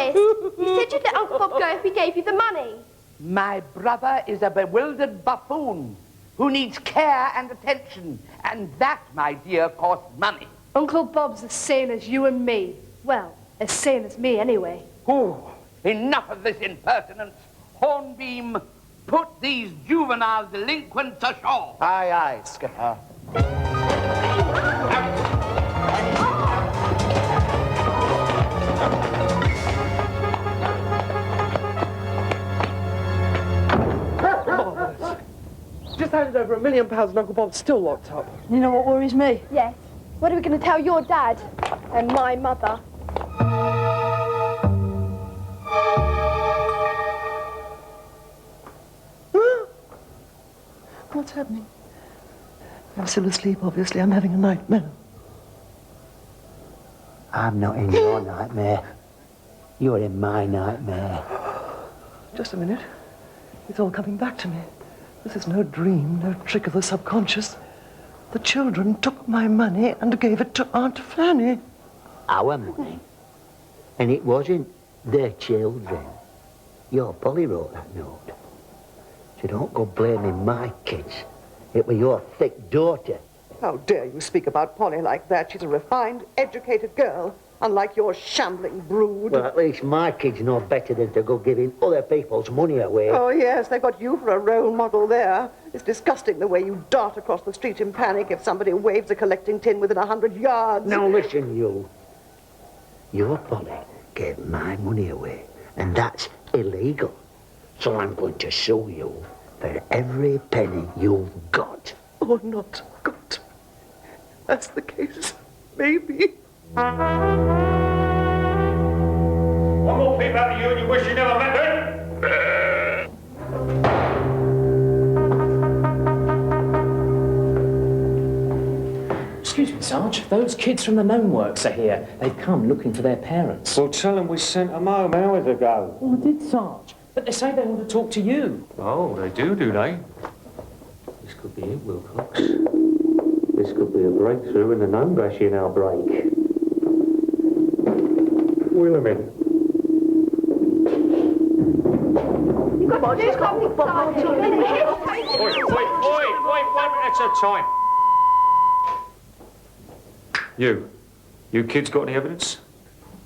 miss. You said you'd let Uncle Bob go if we gave you the money. My brother is a bewildered buffoon who needs care and attention, and that, my dear, costs money. Uncle Bob's as sane as you and me. Well, as sane as me, anyway. Oh, enough of this impertinence. Hornbeam, put these juvenile delinquents ashore. Aye, aye, Skipper. Just handed over £1 million and Uncle Bob's still locked up. You know what worries me? Yes. What are we going to tell your dad and my mother? What's happening? I'm still asleep, obviously. I'm having a nightmare. I'm not in your nightmare. You're in my nightmare. Just a minute. It's all coming back to me. This is no dream, no trick of the subconscious. The children took my money and gave it to Aunt Fanny. Our money? And it wasn't their children. Your Polly wrote that note. So don't go blaming my kids. It were your thick daughter. How dare you speak about Polly like that? She's a refined, educated girl, unlike your shambling brood. Well, at least my kids know better than to go giving other people's money away. Oh, yes, they've got you for a role model there. It's disgusting the way you dart across the street in panic if somebody waves a collecting tin within 100 yards. Now listen, you. Your Polly gave my money away, and that's illegal. So I'm going to sue you for every penny you've got. Or not got. That's the case. Maybe. One more peep out of you and you wish you never met me. Excuse me, Sarge. Those kids from the Gnome Works are here. They've come looking for their parents. Well, tell them we sent them home hours ago. Oh, I did, Sarge. But they say they want to talk to you. Oh, they do they? This could be it, Wilcox. This could be a breakthrough in the gnome bashing outbreak. Wheel them in. Come on, just come Oi, one minute at a time. You kids got any evidence?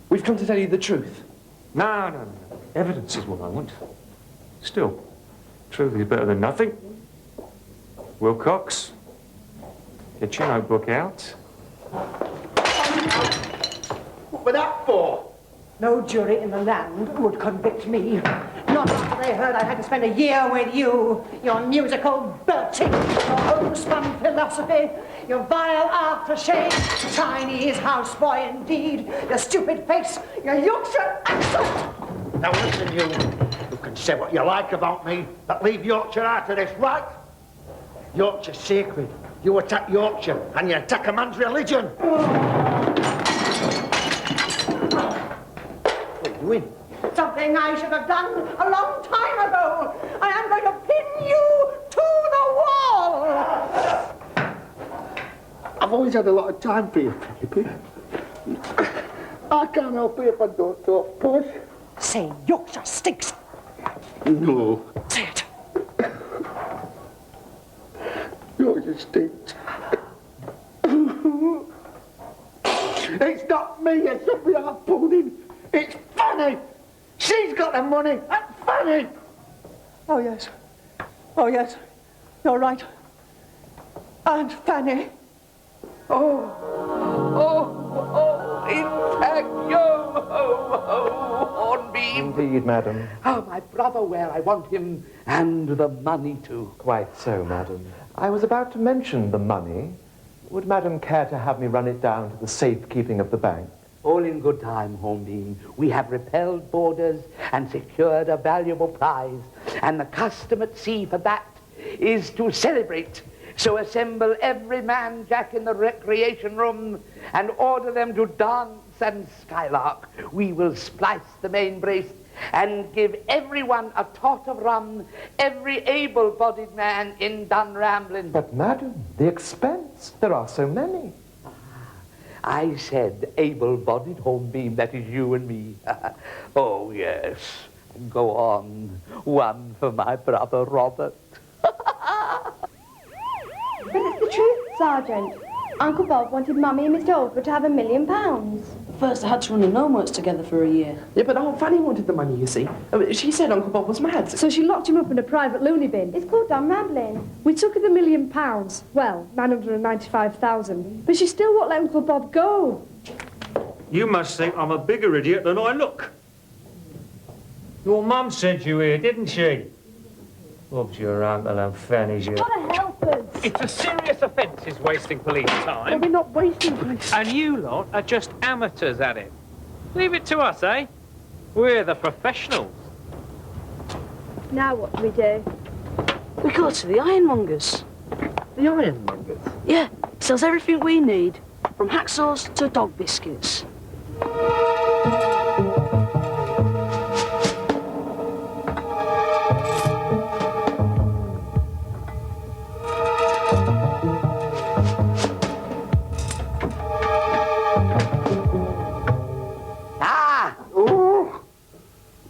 We've come to tell you the truth. No. Evidence is what I want. Still, truth is better than nothing. Wilcox, get your notebook out. What were that for? No jury in the land would convict me. Not after they heard I had to spend a year with you. Your musical belting, your homespun philosophy, your vile aftershave, Chinese houseboy indeed, your stupid face, your Yorkshire accent. Now listen, you can say what you like about me, but leave Yorkshire out of this, right? Yorkshire's sacred. You attack Yorkshire, and you attack a man's religion. What are you doing? Something I should have done a long time ago. I am going to pin you to the wall. I've always had a lot of time for you, Philippi. I can't help it if I don't talk posh. Say Yorkshire stinks. No. Say it. Yorkshire stinks. It's not me, it's somebody I've pulled in. It's Fanny. She's got the money. That's Fanny. Oh, yes. Oh, yes. You're right. Aunt Fanny. In fact, Hornbeam. Indeed, madam. Oh, my brother, where I want him, and the money too. Quite so, madam. I was about to mention the money. Would madam care to have me run it down to the safekeeping of the bank? All in good time, Hornbeam. We have repelled boarders and secured a valuable prize. And the custom at sea for that is to celebrate. So assemble every man jack in the recreation room and order them to dance and skylark. We will splice the main brace and give everyone a tot of rum, every able-bodied man in Dunramblin. But, madam, the expense. There are so many. I said able-bodied Hornbeam, that is you and me. Oh, yes. Go on. One for my brother Robert. But it's the truth, Sergeant. Uncle Bob wanted Mummy and Mr. Oldford to have £1 million. First, I had to run the gnome works together for a year. Yeah, but Aunt Fanny wanted the money, you see. She said Uncle Bob was mad. So she locked him up in a private loony bin. It's called dumb rambling. We took her the £1 million. Well, 995,000. But she still won't let Uncle Bob go. You must think I'm a bigger idiot than I look. Your mum sent you here, didn't she? Bob's your uncle and Fanny's your... What a helpers! It's a serious offence, is wasting police time. We're not wasting police. And you lot are just amateurs at it. Leave it to us, eh? We're the professionals. Now what do we do? We go to the ironmongers. The ironmongers? Yeah, sells everything we need, from hacksaws to dog biscuits.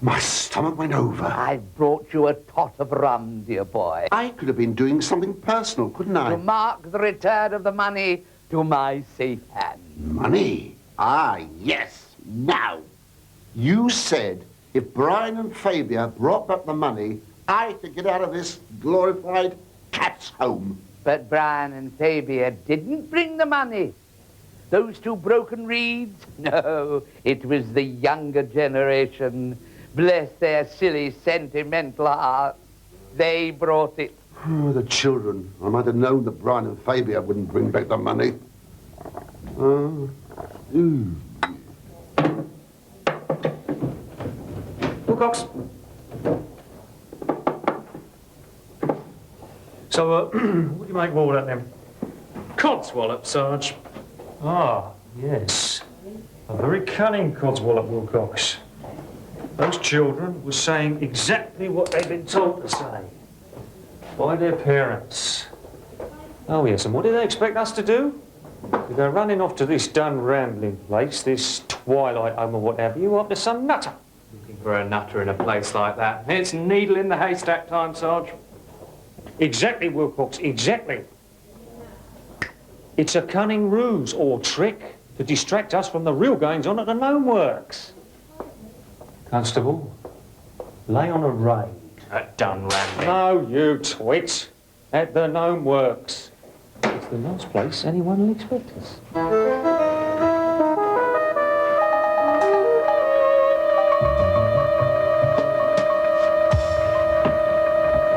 My stomach went over. I've brought you a tot of rum, dear boy. I could have been doing something personal, couldn't I? To mark the return of the money to my safe hand. Money? Ah, yes. Now, you said if Brian and Fabia brought back the money, I could get out of this glorified cat's home. But Brian and Fabia didn't bring the money. Those two broken reeds? No, it was the younger generation. Bless their silly, sentimental hearts. They brought it. Oh, the children. I might have known that Brian and Fabia wouldn't bring back the money. Wilcox. So, what do you make of all that, then? Codswallop, Sarge. Ah, yes. A very cunning codswallop, Wilcox. Those children were saying exactly what they've been told to say by their parents. Oh, yes, and what do they expect us to do? To go running off to this dun rambling place, this twilight home or what have you, up to some nutter. Looking for a nutter in a place like that. It's needle in the haystack time, Sarge. Exactly, Wilcox, exactly. It's a cunning ruse or trick to distract us from the real goings-on at the gnome works. Constable, lay on a raid. At dun rambling. No, you twit. At the gnome works. It's the last place anyone will expect us.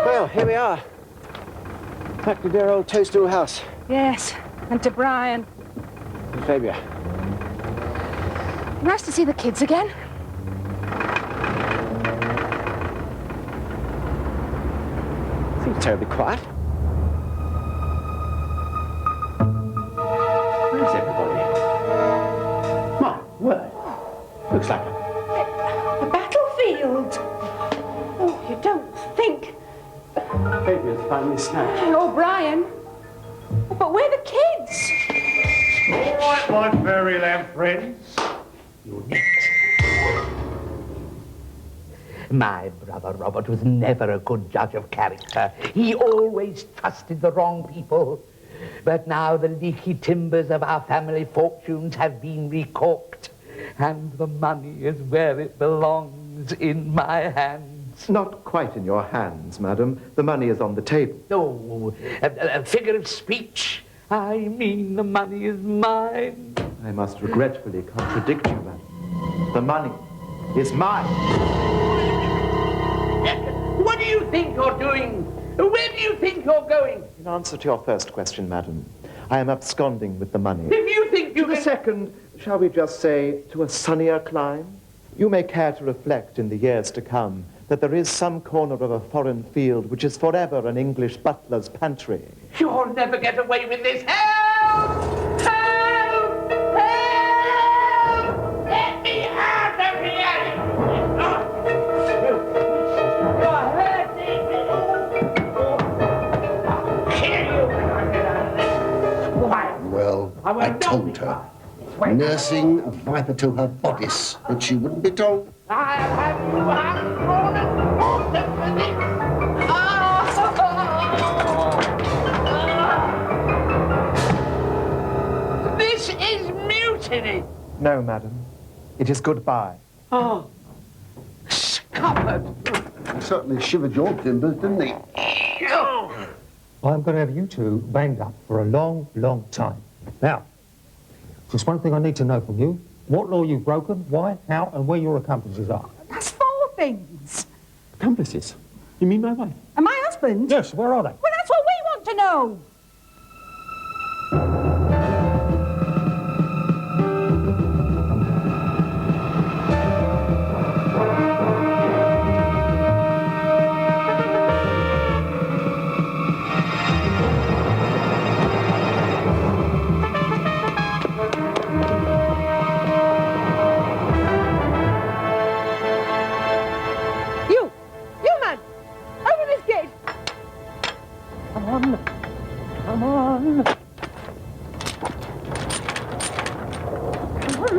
Well, here we are. Back to dear old Toadstool House. Yes, and to Brian. And Fabia. Nice to see the kids again. Seems terribly quiet. Where's everybody? My word. Looks like The battlefield. Oh, you don't think. Fabia's finally snapped. Oh, Brian. But we're the kids. All right, my fairyland friends. You're neat. My brother Robert was never a good judge of character. He always trusted the wrong people. But now the leaky timbers of our family fortunes have been recorked, and the money is where it belongs, in my hands. Not quite in your hands, madam. The money is on the table. Oh, a figure of speech. I mean, the money is mine. I must regretfully contradict you, madam. The money is mine. What do you think you're doing? Where do you think you're going? In answer to your first question, madam, I am absconding with the money. If you think you To the can... second, shall we just say, to a sunnier clime? You may care to reflect in the years to come that there is some corner of a foreign field which is forever an English butler's pantry. You'll never get away with this. Help! Help! Help! Let me out of here! You're hurting me! I'll kill you when I get out of this. Why? Well, I told her. nursing a viper to her bodice that she wouldn't be told. I have you This is mutiny! No, madam. It is goodbye. Oh, scuppered! He certainly shivered your timbers, didn't he? I'm going to have you two banged up for a long, long time. Now, just one thing I need to know from you. What law you've broken, why, how, and where your accomplices are. That's 4 things. Accomplices? You mean my wife? And my husband? Yes, where are they? Well, that's what we want to know. You man, open this gate. Come on. Come on. Come on.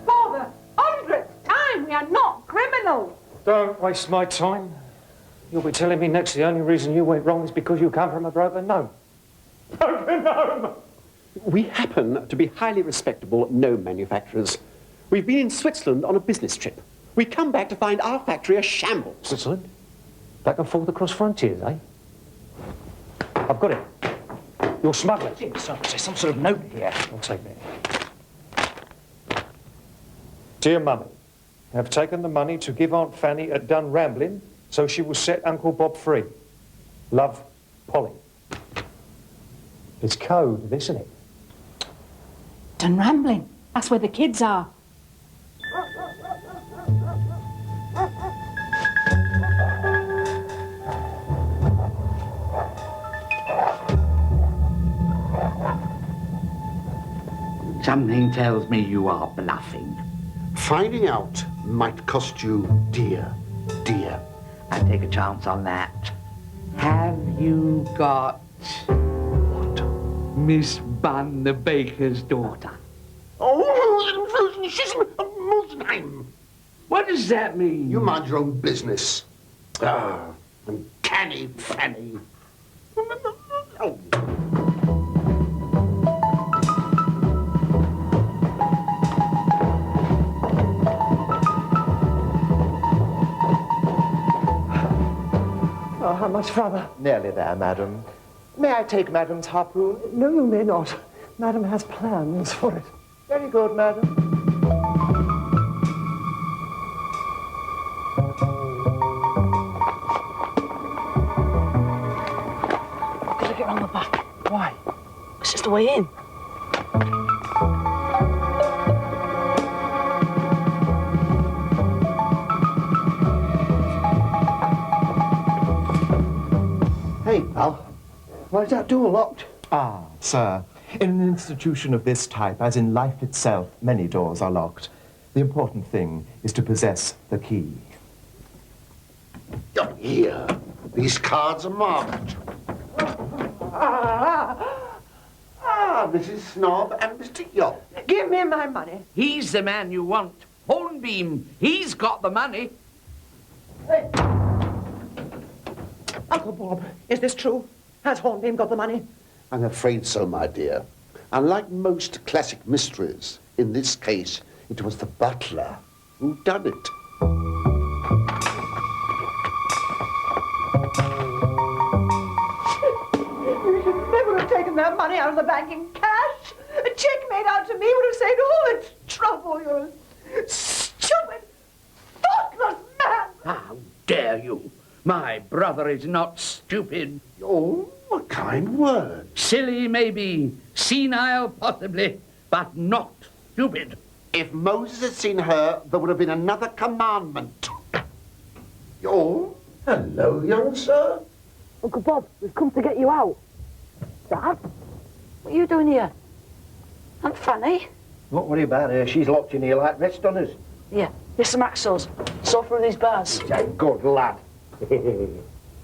For the 100th time, we are not criminals. Don't waste my time. You'll be telling me next the only reason you went wrong is because you come from a broken gnome. Broken gnome! We happen to be highly respectable gnome manufacturers. We've been in Switzerland on a business trip. We come back to find our factory a shambles. Switzerland? Back and forth across frontiers, eh? I've got it. You're smuggling. There's some sort of note here. I'll take that. Dear Mummy, have taken the money to give Aunt Fanny at Dun Ramblin' so she will set Uncle Bob free. Love, Polly. It's code, isn't it? Done rambling. That's where the kids are. Something tells me you are bluffing. Finding out might cost you dear. I'll take a chance on that. Have you got... what? Miss Bunn, the baker's daughter. Oh, she's a Muslim. What does that mean? You mind your own business. Ah, uncanny Fanny. Oh. Oh, how much further? Nearly there, madam. May I take madam's harpoon? No, you may not. Madam has plans for it. Very good, madam. Gotta get around the back. Why? It's just the way in. Hey, pal. Why is that door locked? Ah, sir. In an institution of this type, as in life itself, many doors are locked. The important thing is to possess the key. Oh, here. These cards are marked. Mrs. Snob and Mr. York. Give me my money. He's the man you want. Hornbeam, he's got the money. Hey. Uncle Bob, is this true? Has Hornbeam got the money? I'm afraid so, my dear. Unlike most classic mysteries, in this case, it was the butler who done it. You should never have taken that money out of the bank in cash. A cheque made out to me would have saved all its trouble. You're a stupid, thoughtless man. How dare you? My brother is not stupid. Oh, a kind word. Silly, maybe. Senile, possibly. But not stupid. If Moses had seen her, there would have been another commandment. Oh, hello, young sir. Uncle Bob, we've come to get you out. Dad? What are you doing here? Aunt Fanny? Don't worry about her. She's locked in here like rest on us. Here, here's some axles. Saw through these bars. Good lad.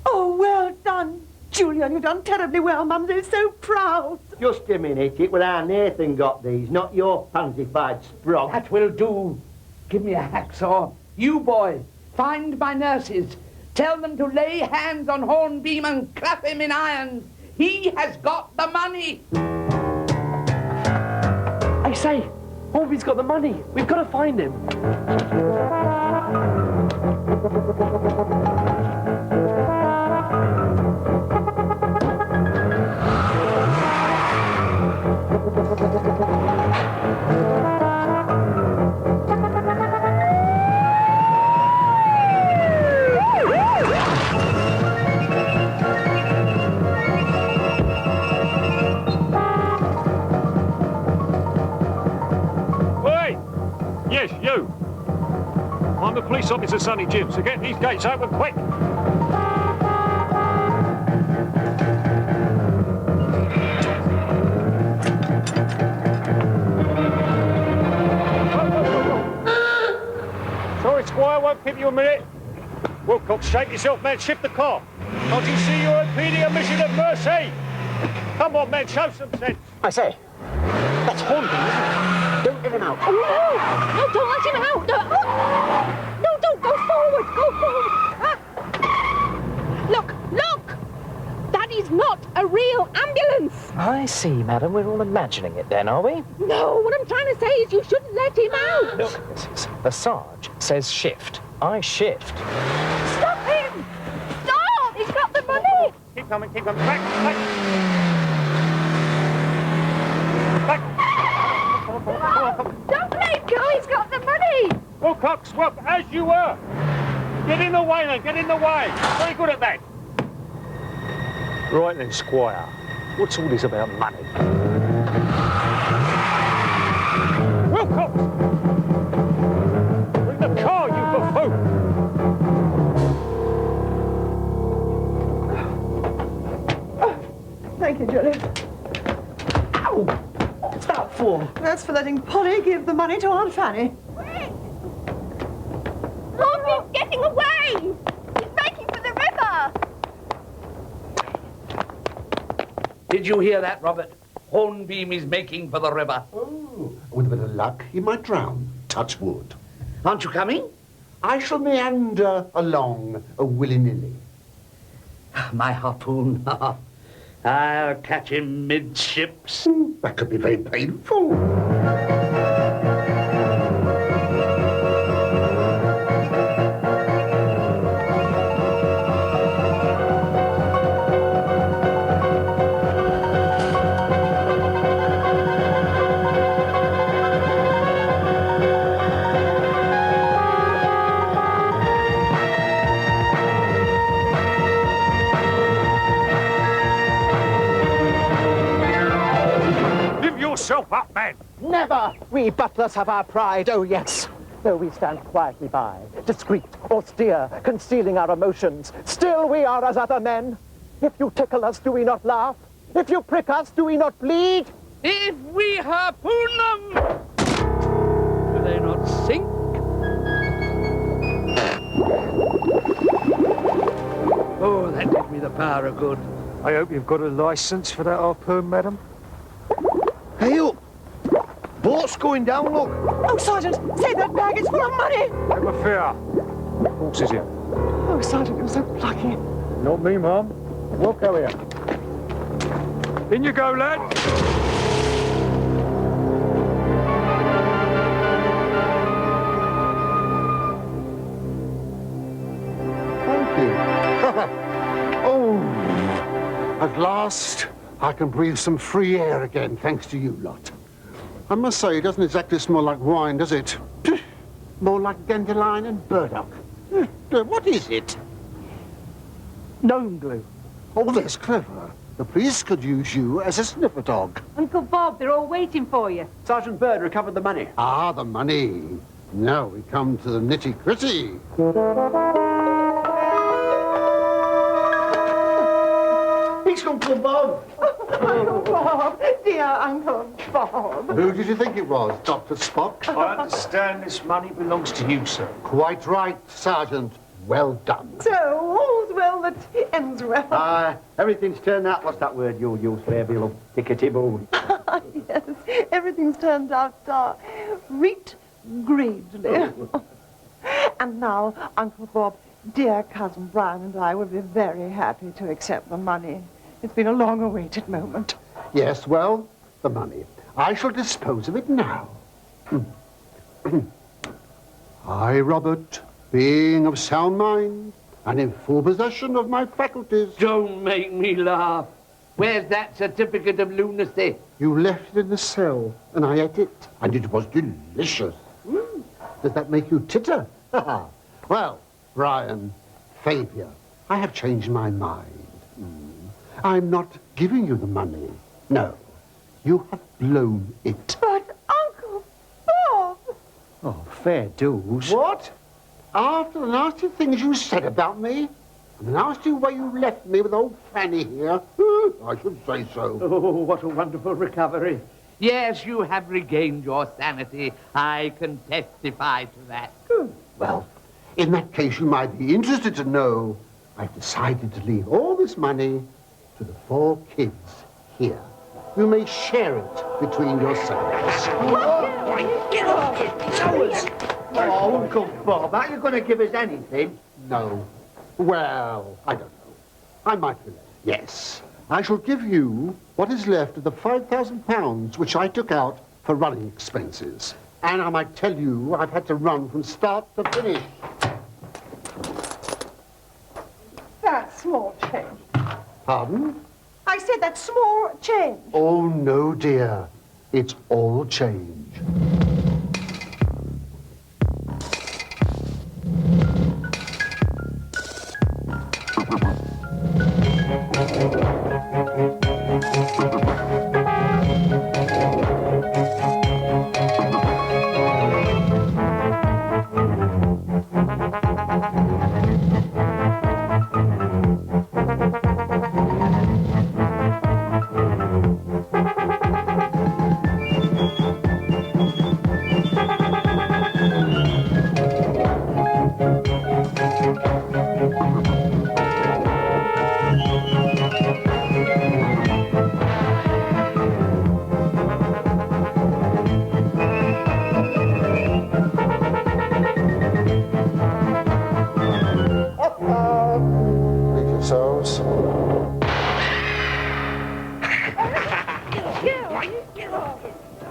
Oh, well done. Julian, you've done terribly well, Mum. They're so proud. Just a minute. It was our Nathan got these, not your pansified sprog. That will do. Give me a hacksaw. You, boy, find my nurses. Tell them to lay hands on Hornbeam and clap him in irons. He has got the money. I say, Hornbeam's got the money. We've got to find him. Yes, you. I'm the police officer, Sonny Jim, so get these gates open quick. Sorry, Squire, won't keep you a minute. Wilcox, shake yourself, man, shift the car. Can't you see you're impeding a mission of mercy? Come on, man, show some sense. I say, that's Hornbeam. Don't let him out. Oh, no! No, don't let him out! No, oh. No, don't go forward! Go forward! Ah. Look! Look! That is not a real ambulance! I see, madam. We're all imagining it then, are we? No, what I'm trying to say is you shouldn't let him out! Look, the Sarge says shift. I shift. Stop him! Stop! He's got the money! Keep coming, keep coming. Back, back. Back. Don't let go, he's got the money! Wilcox, work as you were. Get in the way then, get in the way. Very good at that. Right then, Squire. What's all this about money? Wilcox! Bring the car, you buffoon! Thank you, Julie. Ow! What's that for? That's for letting Polly give the money to Aunt Fanny. Hornbeam's getting away! He's making for the river! Did you hear that, Robert? Hornbeam is making for the river. Oh, with a bit of luck, he might drown. Touch wood. Aren't you coming? I shall meander along, willy-nilly. My harpoon. I'll catch him midships. That could be very painful. Yourself up, man. Never! We butlers have our pride, oh yes. Though we stand quietly by, discreet, austere, concealing our emotions, still we are as other men. If you tickle us, do we not laugh? If you prick us, do we not bleed? If we harpoon them, do they not sink? Oh, that did me the power of good. I hope you've got a licence for that harpoon, madam. Hey, up! Boat's going down, look. Oh, Sergeant, save that bag, it's full of money! Never fear. Horse is here. Oh, Sergeant, you're so plucky. Not me, Mum. We'll go here. In you go, lad. Thank you. Oh, at last I can breathe some free air again, thanks to you lot. I must say, it doesn't exactly smell like wine, does it? More like dandelion and burdock. What is it? Gnome glue. Oh, that's clever. The police could use you as a sniffer dog. Uncle Bob, they're all waiting for you. Sergeant Bird recovered the money. Ah, the money. Now we come to the nitty-gritty. It's Uncle Bob. Uncle Bob, dear Uncle Bob. Who did you think it was, Dr. Spock? I understand this money belongs to you, sir. Quite right, Sergeant. Well done. So, all's well that ends well. Everything's turned out, what's that word you'll use, Fairby, love? Tickety-boo. Yes, everything's turned out reet greedily. And now, Uncle Bob, dear cousin Brian and I will be very happy to accept the money. It's been a long-awaited moment. Yes, well, the money. I shall dispose of it now. I, Robert, being of sound mind and in full possession of my faculties. Don't make me laugh. Where's that certificate of lunacy? You left it in the cell, and I ate it, and it was delicious. Does that make you titter? Well, Brian, Fabia, I have changed my mind. I'm not giving you the money. No, you have blown it. But, Uncle Bob! Oh, fair dues. What? After the nasty things you said about me, and the nasty way you left me with old Fanny here, I should say so. Oh, what a wonderful recovery. Yes, you have regained your sanity. I can testify to that. Well, in that case, you might be interested to know I've decided to leave all this money to the 4 kids here. You may share it between yourselves. Get off it! It's ours! Oh, Uncle Bob, are you going to give us anything? No. Well, I don't know. I might be left. Yes. I shall give you what is left of the £5,000 which I took out for running expenses. And I might tell you I've had to run from start to finish. That's small change. Pardon? I said that's small change. Oh, no, dear. It's all change.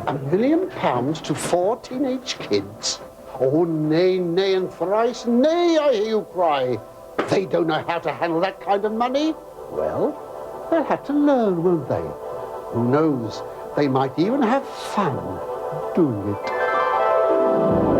£1 million to 4 teenage kids? Oh, nay, nay, and thrice nay, I hear you cry. They don't know how to handle that kind of money. Well, they'll have to learn, won't they? Who knows? They might even have fun doing it.